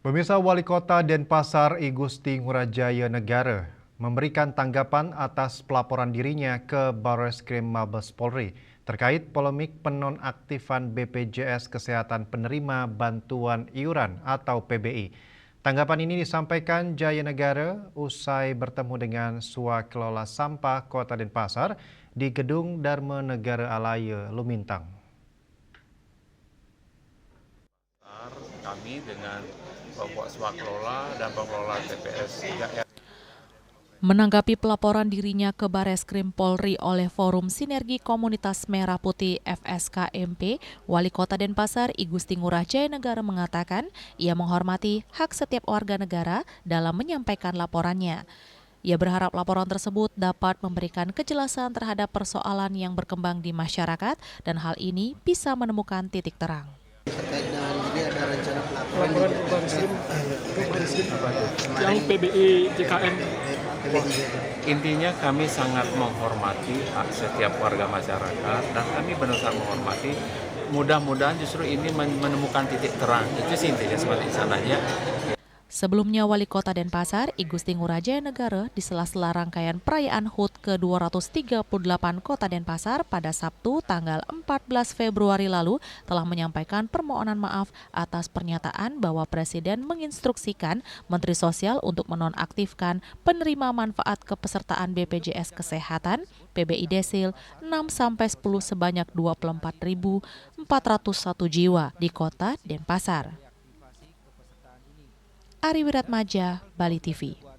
Pemirsa Wali Kota Denpasar I Gusti Ngurah Negara memberikan tanggapan atas pelaporan dirinya ke Barreskrim Mabes Polri terkait polemik penonaktifan BPJS Kesehatan Penerima Bantuan Iuran atau PBI. Tanggapan ini disampaikan Jaya Negara usai bertemu dengan Swakelola Sampah Kota Denpasar di Gedung Dharma Negara Alaya, Lumintang. Kami dengan Bapak Swakelola dan pengelola TPS 3R. Menanggapi pelaporan dirinya ke Barreskrim Polri oleh Forum Sinergi Komunitas Merah Putih FSKMP, Wali Kota Denpasar I Gusti Ngurah Negara mengatakan ia menghormati hak setiap warga negara dalam menyampaikan laporannya. Ia berharap laporan tersebut dapat memberikan kejelasan terhadap persoalan yang berkembang di masyarakat dan hal ini bisa menemukan titik terang. Terkait dengan ini ada rencana laporan ke Barreskrim yang PBI JKN. Intinya kami sangat menghormati hak setiap warga masyarakat dan kami benar-benar menghormati. Mudah-mudahan justru ini menemukan titik terang. Itu sih intinya seperti sananya. Sebelumnya, Wali Kota Denpasar I Gusti Ngurah Negara di sela-sela rangkaian perayaan HUT ke-238 Kota Denpasar pada Sabtu tanggal 14 Februari lalu telah menyampaikan permohonan maaf atas pernyataan bahwa Presiden menginstruksikan Menteri Sosial untuk menonaktifkan penerima manfaat kepesertaan BPJS Kesehatan PBI Desil 6-10 sebanyak 24.401 jiwa di Kota Denpasar. Ari Wiratmaja, Bali TV.